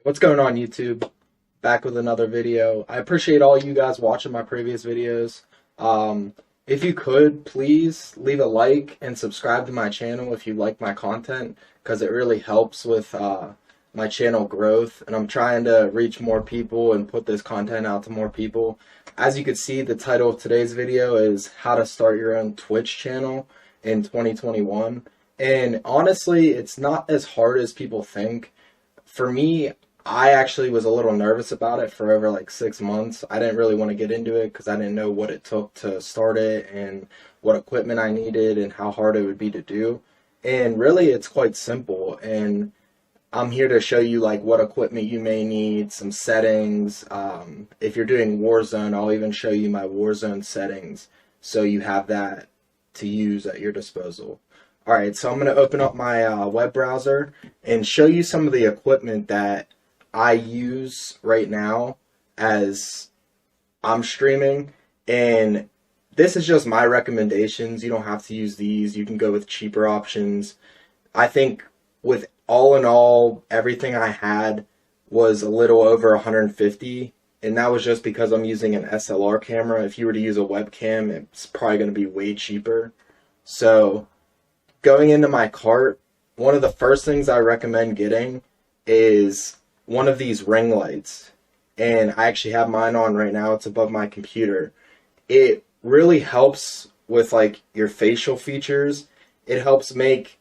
What's going on, YouTube? Back with another video. I appreciate all you guys watching my previous videos. If you could, please leave a like and subscribe to my channel if you like my content, because it really helps with my channel growth, and I'm trying to reach more people and put this content out to more people. As you can see, the title of today's video is How to Start Your Own Twitch Channel in 2021. And honestly, it's not as hard as people think. For me, I actually was a little nervous about it for over like 6 months. I didn't really want to get into it because I didn't know what it took to start it and what equipment I needed and how hard it would be to do. And really, it's quite simple. And I'm here to show you like what equipment you may need, some settings. If you're doing Warzone, I'll even show you my Warzone settings so you have that to use at your disposal. Alright, so I'm going to open up my web browser and show you some of the equipment that I use right now as I'm streaming. And this is just my recommendations. You don't have to use these. You can go with cheaper options. I think with all in all, everything I had was a little over 150, and that was just because I'm using an SLR camera. If you were to use a webcam, it's probably going to be way cheaper. So going into my cart, one of the first things I recommend getting is one of these ring lights. And I actually have mine on right now. It's above my computer. It really helps with like your facial features. It helps make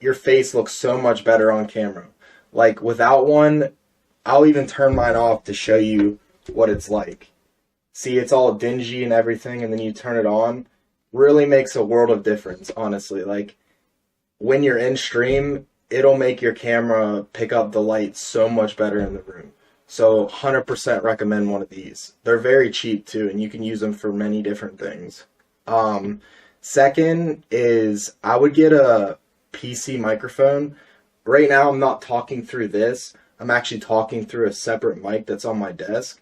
your face look so much better on camera. Like without one, I'll even turn mine off to show you what it's like. See, it's all dingy and everything, and then you turn it on. Really makes a world of difference, honestly. Like when you're in stream, it'll make your camera pick up the light so much better in the room. So 100% recommend one of these. They're very cheap too, and you can use them for many different things. Second is I would get a PC microphone. Right now I'm not talking through this. I'm actually talking through a separate mic that's on my desk.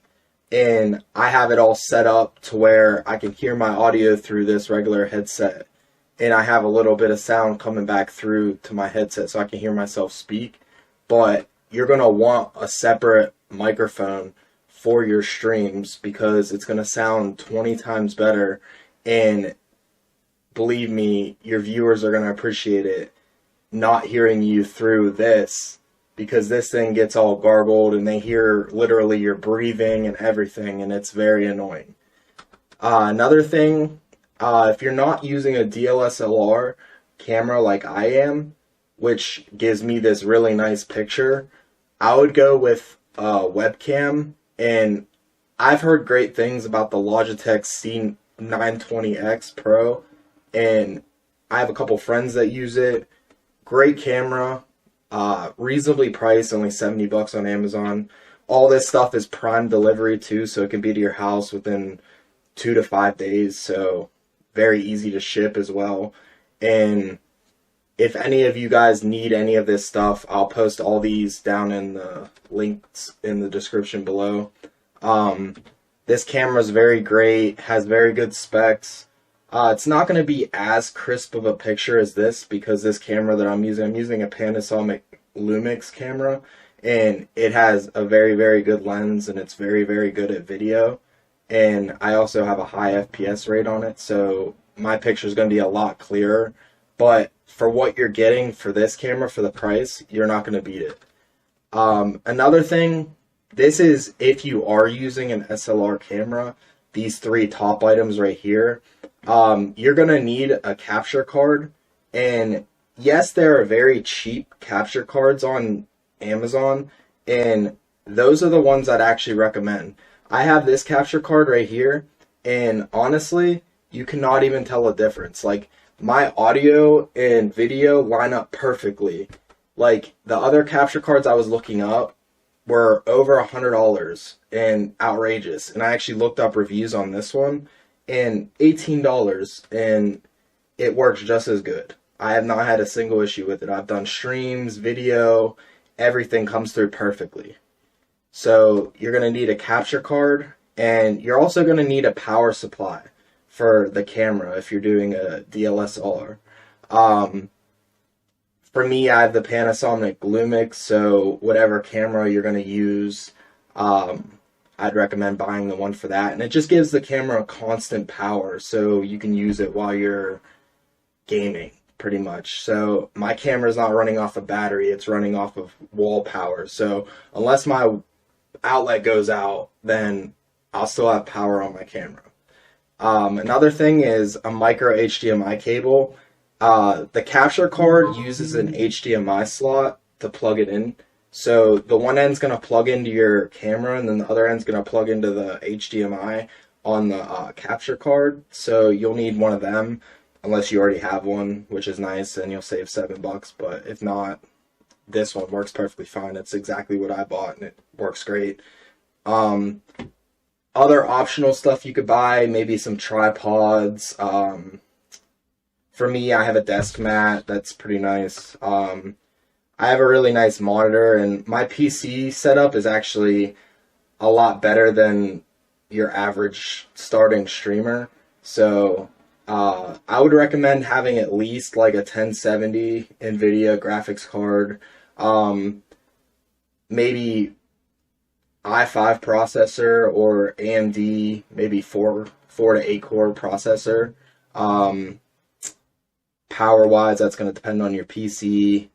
And I have it all set up to where I can hear my audio through this regular headset. And I have a little bit of sound coming back through to my headset so I can hear myself speak. But you're going to want a separate microphone for your streams because it's going to sound 20 times better. And believe me, your viewers are going to appreciate it not hearing you through this, because this thing gets all garbled and they hear literally your breathing and everything, and it's very annoying. Another thing, if you're not using a DSLR camera like I am, which gives me this really nice picture, I would go with a webcam. And I've heard great things about the Logitech C920X Pro, and I have a couple friends that use it. Great camera, reasonably priced, only $70 on Amazon. All this stuff is prime delivery too, so it can be to your house within 2 to 5 days, so very easy to ship as well. And if any of you guys need any of this stuff, I'll post all these down in the links in the description below. This camera is very great, has very good specs. It's not going to be as crisp of a picture as this because this camera that I'm using a Panasonic Lumix camera, and it has a very, very good lens, and it's very, very good at video. And I also have a high FPS rate on it, so my picture is going to be a lot clearer. But for what you're getting for this camera, for the price, you're not going to beat it. Another thing, this is if you are using an SLR camera, these three top items right here. You're going to need a capture card, and yes, there are very cheap capture cards on Amazon, and those are the ones I'd actually recommend. I have this capture card right here, and honestly, you cannot even tell a difference. Like, my audio and video line up perfectly. Like, the other capture cards I was looking up were over $100 and outrageous, and I actually looked up reviews on this one, and $18, and it works just as good. I have not had a single issue with it. I've done streams, video, everything comes through perfectly. So you're going to need a capture card, and you're also going to need a power supply for the camera if you're doing a DSLR. For me, I have the Panasonic Lumix, so whatever camera you're going to use, I'd recommend buying the one for that. And it just gives the camera constant power, so you can use it while you're gaming, pretty much. So my camera's not running off a battery, it's running off of wall power. So unless my outlet goes out, then I'll still have power on my camera. Another thing is a micro HDMI cable. The capture card uses an HDMI slot to plug it in. So the one end's going to plug into your camera, and then the other end's going to plug into the HDMI on the capture card. So you'll need one of them, unless you already have one, which is nice, and you'll save $7. But if not, this one works perfectly fine. It's exactly what I bought, and it works great. Other optional stuff you could buy, maybe some tripods. For me, I have a desk mat that's pretty nice. I have a really nice monitor, and my PC setup is actually a lot better than your average starting streamer. So I would recommend having at least like a 1070 NVIDIA graphics card, maybe i5 processor or AMD, maybe 4 to 8 core processor. Power wise, that's going to depend on your PC.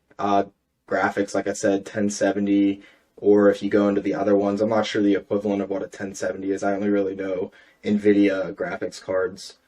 Graphics, like I said, 1070, or if you go into the other ones, I'm not sure the equivalent of what a 1070 is. I only really know NVIDIA graphics cards.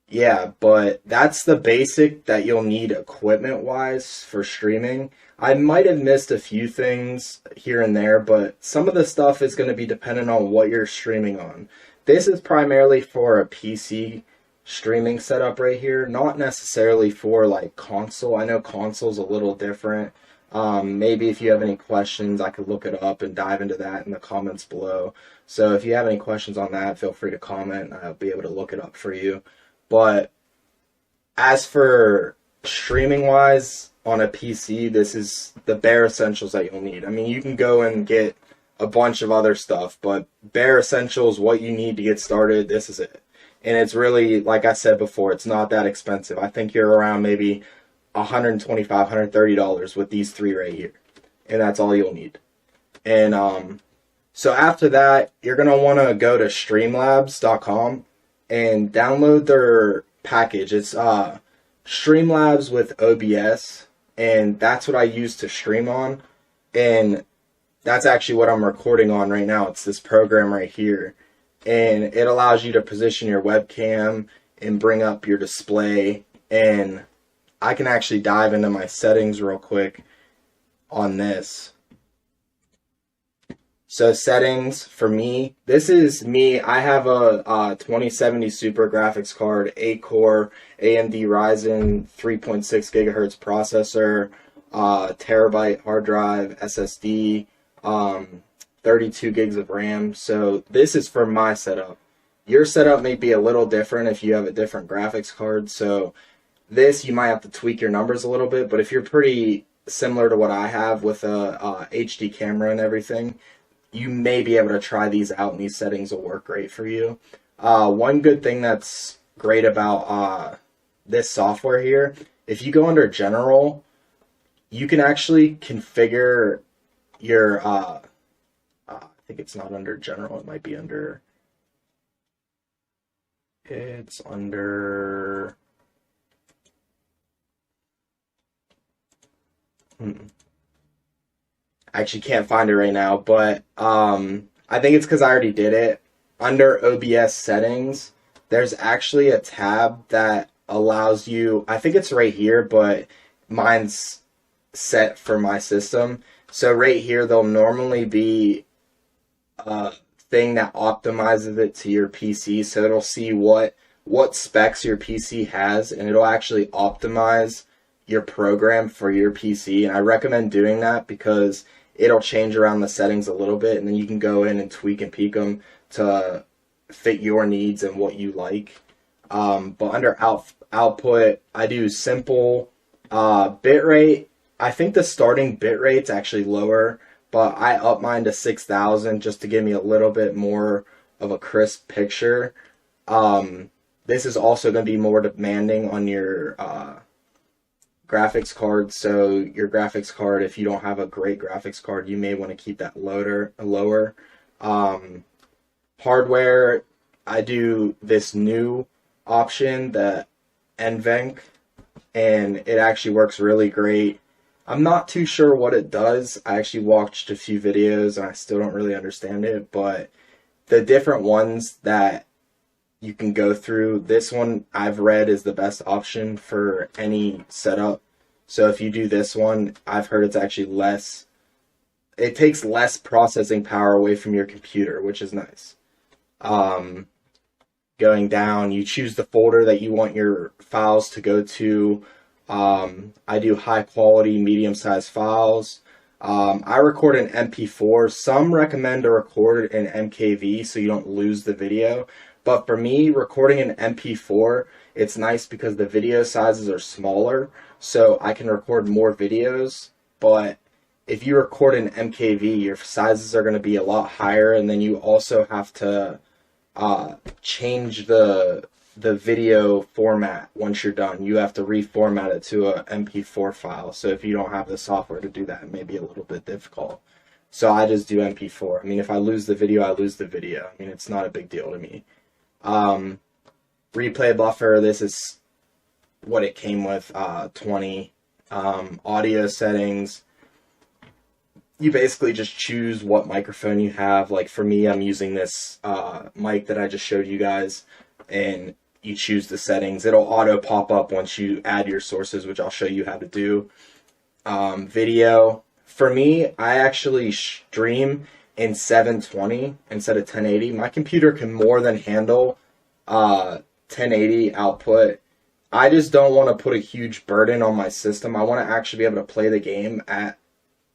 Yeah, but that's the basic that you'll need equipment wise for streaming. I might have missed a few things here and there, but some of the stuff is going to be dependent on what you're streaming on. This is primarily for a PC streaming setup right here, not necessarily for like console. I know console's a little different. Maybe if you have any questions, I could look it up and dive into that in the comments below. So if you have any questions on that, feel free to comment. I'll be able to look it up for you. But as for streaming wise on a PC, this is the bare essentials that you'll need. I mean, you can go and get a bunch of other stuff, but bare essentials, what you need to get started, this is it. And it's really, like I said before, it's not that expensive. I think you're around maybe $125, $130 with these three right here. And that's all you'll need. And so after that, you're going to want to go to streamlabs.com and download their package. It's Streamlabs with OBS, and that's what I use to stream on. And that's actually what I'm recording on right now. It's this program right here. And it allows you to position your webcam and bring up your display. And I can actually dive into my settings real quick on this. So settings for me, this is me. I have a 2070 Super graphics card, 8 core AMD Ryzen 3.6 gigahertz processor, terabyte hard drive, SSD, 32 gigs of RAM. So this is for my setup. Your setup may be a little different if you have a different graphics card. So this, you might have to tweak your numbers a little bit, but if you're pretty similar to what I have with a HD camera and everything, you may be able to try these out, and these settings will work great for you. One good thing that's great about this software here, if you go under General, you can actually configure your, I think it's not under General, it might be under, it's under, I actually can't find it right now, but I think it's because I already did it. Under OBS settings, there's actually a tab that allows you, I think it's right here, but mine's set for my system. So right here, there'll normally be a thing that optimizes it to your PC. So it'll see what specs your PC has, and it'll actually optimize your program for your PC. And I recommend doing that because it'll change around the settings a little bit, and then you can go in and tweak and peak them to fit your needs and what you like. But under output, I do simple bitrate. I think the starting bitrate's actually lower, but I up mine to 6,000 just to give me a little bit more of a crisp picture. This is also going to be more demanding on your graphics card. So your graphics card, if you don't have a great graphics card, you may want to keep that lower. Hardware, I do this new option, the NVENC, and it actually works really great. I'm not too sure what it does. I actually watched a few videos and I still don't really understand it, but the different ones that you can go through, this one I've read is the best option for any setup. So if you do this one, I've heard it's actually less, it takes less processing power away from your computer, which is nice. Going down, you choose the folder that you want your files to go to. I do high quality, medium sized files. I record in MP4. Some recommend to record in MKV so you don't lose the video. But for me, recording in MP4, it's nice because the video sizes are smaller, so I can record more videos. But if you record in MKV, your sizes are going to be a lot higher, and then you also have to change the video format once you're done. You have to reformat it to a MP4 file. So if you don't have the software to do that, it may be a little bit difficult. So I just do MP4. I mean, if I lose the video, I lose the video. I mean, it's not a big deal to me. Replay buffer, this is what it came with, 20. Audio settings, you basically just choose what microphone you have. Like for me, I'm using this mic that I just showed you guys, and you choose the settings. It'll auto pop up once you add your sources, which I'll show you how to do. Video, for me, I actually stream in 720 instead of 1080. My computer can more than handle 1080 output. I just don't want to put a huge burden on my system. I want to actually be able to play the game at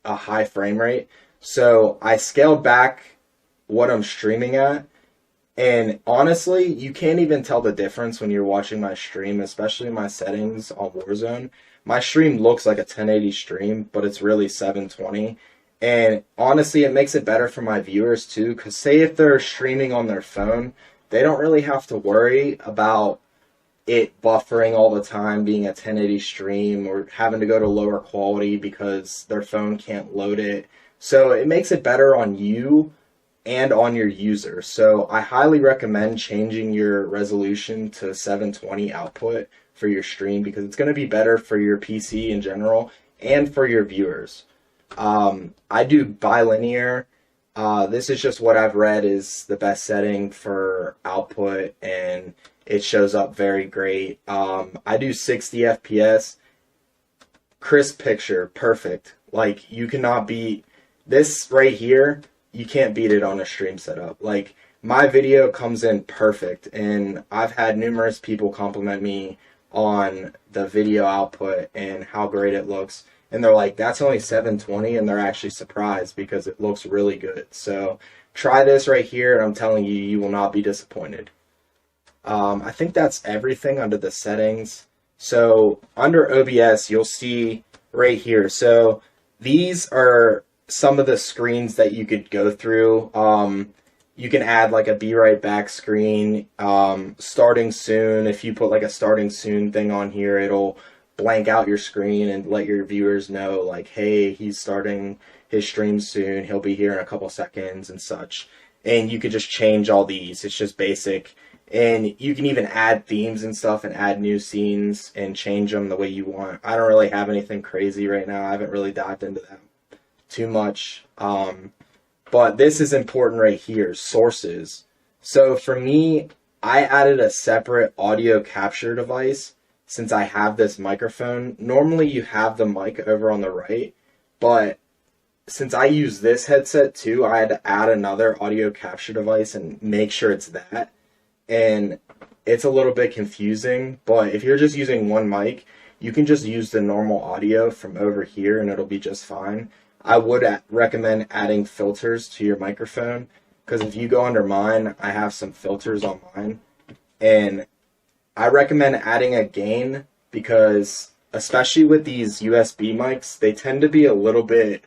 a high frame rate. So I scaled back what I'm streaming at. And honestly, you can't even tell the difference when you're watching my stream, especially my settings on Warzone. My stream looks like a 1080 stream, but it's really 720. And honestly, it makes it better for my viewers too, because say if they're streaming on their phone, they don't really have to worry about it buffering all the time, being a 1080 stream, or having to go to lower quality because their phone can't load it. So it makes it better on you and on your user. So I highly recommend changing your resolution to 720 output for your stream, because it's going to be better for your PC in general and for your viewers. I do bilinear. This is just what I've read is the best setting for output, and it shows up very great. I do 60 FPS. Crisp picture, perfect. Like, you cannot beat this right here. You can't beat it on a stream setup. Like, my video comes in perfect, and I've had numerous people compliment me on the video output and how great it looks. And they're like, that's only 720, and they're actually surprised because it looks really good. So try this right here, and I'm telling you, you will not be disappointed. I think that's everything under the settings. So under OBS, you'll see right here. So these are some of the screens that you could go through. You can add like a be right back screen, starting soon. If you put like a starting soon thing on here, it'll blank out your screen and let your viewers know like, hey, he's starting his stream soon. He'll be here in a couple seconds and such. And you could just change all these. It's just basic. And you can even add themes and stuff and add new scenes and change them the way you want. I don't really have anything crazy right now. I haven't really dived into that too much. But this is important right here, sources. So for me, I added a separate audio capture device since I have this microphone. Normally you have the mic over on the right, but since I use this headset too, I had to add another audio capture device and make sure it's that. And it's a little bit confusing, but if you're just using one mic, you can just use the normal audio from over here and it'll be just fine. I would recommend adding filters to your microphone, because if you go under mine, I have some filters on mine. And I recommend adding a gain, because especially with these USB mics, they tend to be a little bit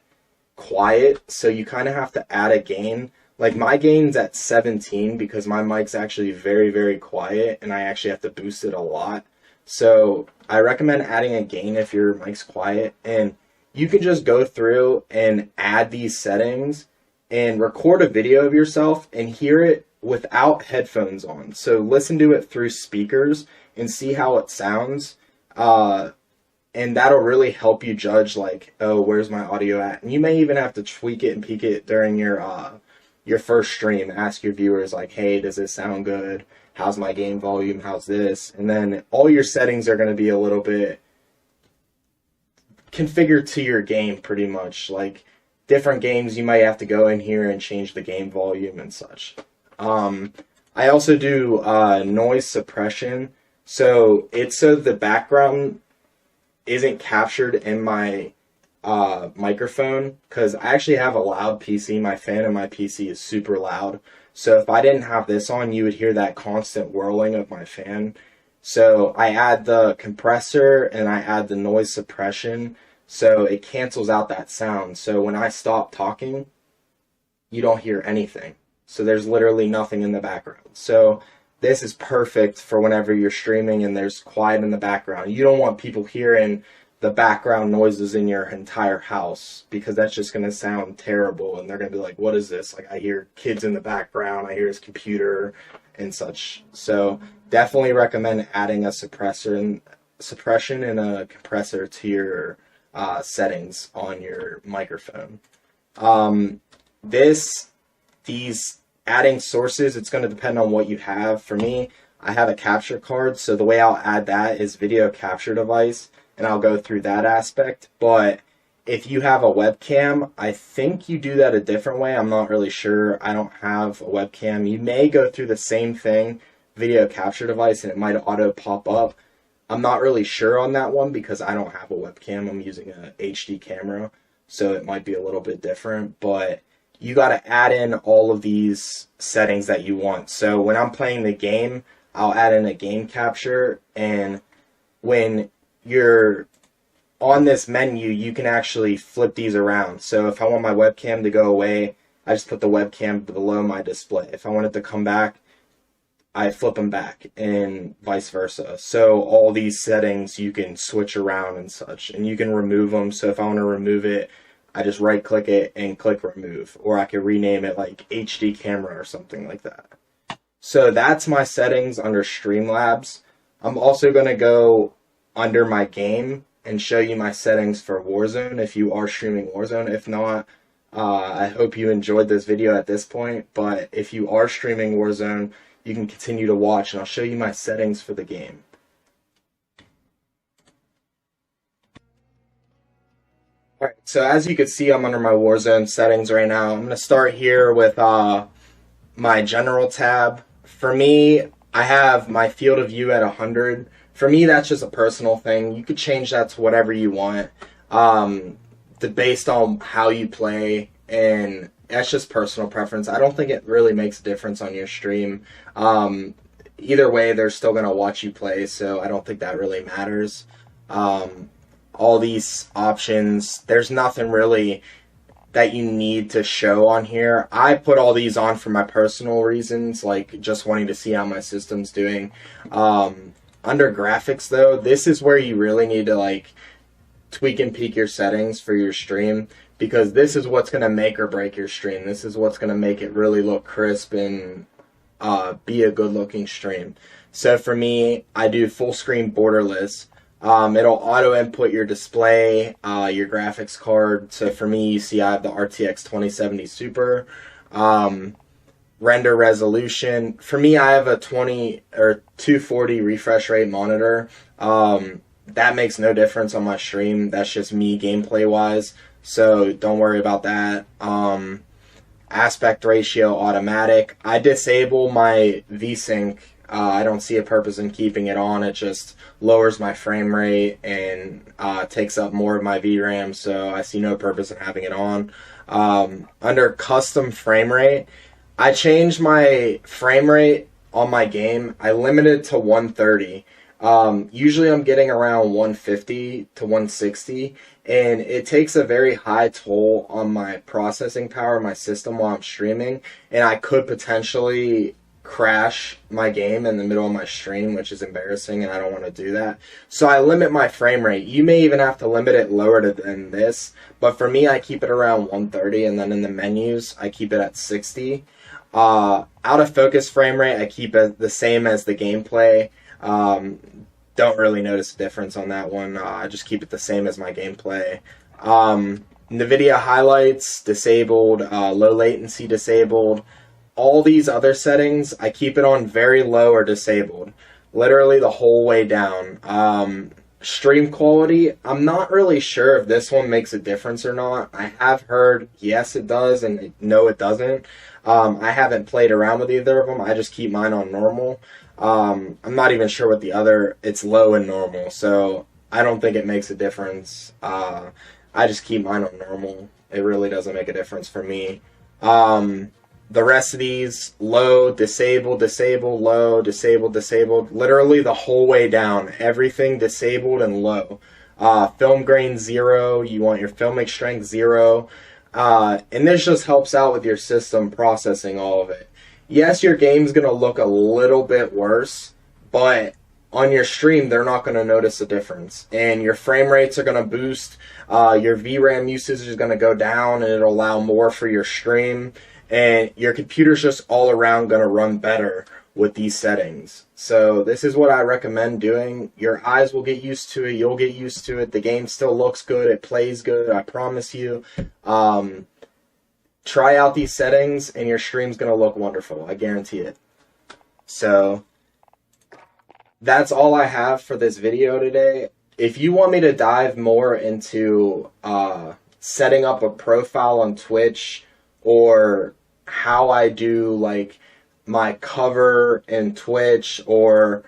quiet, so you kind of have to add a gain. Like my gain's at 17 because my mic's actually very, very quiet and I actually have to boost it a lot. So I recommend adding a gain if your mic's quiet, and you can just go through and add these settings and record a video of yourself and hear it without headphones on. So listen to it through speakers and see how it sounds. And that'll really help you judge, like, oh, where's my audio at? And you may even have to tweak it and peak it during your first stream. Ask your viewers, like, hey, does this sound good? How's my game volume? How's this? And then all your settings are going to be a little bit configured to your game, pretty much. Like, different games, you might have to go in here and change the game volume and such. I also do noise suppression. So it's so the background isn't captured in my microphone, because I actually have a loud PC. My fan in my PC is super loud. So if I didn't have this on, you would hear that constant whirling of my fan. So I add the compressor and I add the noise suppression, so it cancels out that sound. So when I stop talking, you don't hear anything. So there's literally nothing in the background. So this is perfect for whenever you're streaming and there's quiet in the background. You don't want people hearing the background noises in your entire house, because that's just going to sound terrible, and they're going to be like, what is this? Like, I hear kids in the background, I hear his computer and such. So definitely recommend adding a suppression and a compressor to your settings on your microphone. These adding sources, it's going to depend on what you have. For me, I have a capture card, so the way I'll add that is video capture device, and I'll go through that aspect. But if you have a webcam, I think you do that a different way. I'm not really sure. I don't have a webcam. You may go through the same thing, video capture device, and it might auto pop up. I'm not really sure on that one because I don't have a webcam. I'm using a HD camera, so it might be a little bit different. But you got to add in all of these settings that you want. So when I'm playing the game, I'll add in a game capture, and when you're on this menu, you can actually flip these around. So if I want my webcam to go away, I just put the webcam below my display. If I want it to come back, I flip them back, and vice versa. So all these settings you can switch around and such, and you can remove them. So if I want to remove it, I just right click it and click remove, or I could rename it like HD camera or something like that. So that's my settings under Streamlabs. I'm also going to go under my game and show you my settings for Warzone if you are streaming Warzone. If not, I hope you enjoyed this video at this point, but if you are streaming Warzone, you can continue to watch, and I'll show you my settings for the game. Alright, so as you can see, I'm under my Warzone settings right now. I'm going to start here with my general tab. For me, I have my field of view at 100. For me, that's just a personal thing. You could change that to whatever you want, based on how you play, and that's just personal preference. I don't think it really makes a difference on your stream. Either way, they're still going to watch you play, so I don't think that really matters. All these options, there's nothing really that you need to show on here. I put all these on for my personal reasons, like just wanting to see how my system's doing. Under graphics though, this is where you really need to like tweak and peak your settings for your stream, because this is what's going to make or break your stream. This is what's going to make it really look crisp and be a good looking stream. So for me, I do full screen borderless. It'll auto input your display, your graphics card. So for me, you see I have the RTX 2070 Super. Render resolution. For me, I have a 240 refresh rate monitor. That makes no difference on my stream. That's just me gameplay wise. So don't worry about that. Aspect ratio automatic. I disable my VSync. I don't see a purpose in keeping it on. It just lowers my frame rate and takes up more of my VRAM, so I see no purpose in having it on. Under custom frame rate, I changed my frame rate on my game. I limited it to 130. Usually I'm getting around 150 to 160, and it takes a very high toll on my processing power, my system while I'm streaming, and I could potentially crash my game in the middle of my stream, which is embarrassing, and I don't want to do that. So I limit my frame rate. You may even have to limit it lower than this, but for me, I keep it around 130, and then in the menus, I keep it at 60. Out of focus frame rate, I keep it the same as the gameplay. Don't really notice a difference on that one. I just keep it the same as my gameplay. NVIDIA highlights disabled, low latency disabled. All these other settings, I keep it on very low or disabled, literally the whole way down. Stream quality, I'm not really sure if this one makes a difference or not. I have heard yes it does and no it doesn't. I haven't played around with either of them. I just keep mine on normal. I'm not even sure what the other, it's low and normal, so I don't think it makes a difference. I just keep mine on normal. It really doesn't make a difference for me. The rest of these, low, disabled, disabled, low, disabled, disabled, literally the whole way down. Everything disabled and low. Film grain 0, you want your filmic strength 0. And this just helps out with your system processing all of it. Yes, your game's going to look a little bit worse, but on your stream, they're not going to notice a difference. And your frame rates are going to boost. Your VRAM usage is going to go down, and it'll allow more for your stream. And your computer's just all around going to run better with these settings. So this is what I recommend doing. Your eyes will get used to it. You'll get used to it. The game still looks good. It plays good. I promise you. Try out these settings, and your stream's going to look wonderful. I guarantee it. So that's all I have for this video today. If you want me to dive more into setting up a profile on Twitch, or how I do like my cover in Twitch, or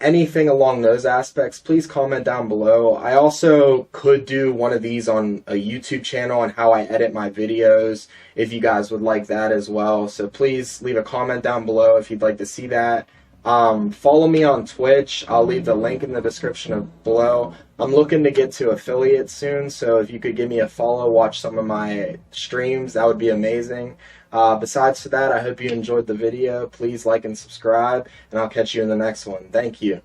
anything along those aspects, please comment down below. I also could do one of these on a YouTube channel on how I edit my videos, if you guys would like that as well. So please leave a comment down below if you'd like to see that. Follow me on Twitch. I'll leave the link in the description below. I'm looking to get to affiliates soon, so if you could give me a follow, watch some of my streams, that would be amazing. Besides that, I hope you enjoyed the video. Please like and subscribe, and I'll catch you in the next one. Thank you.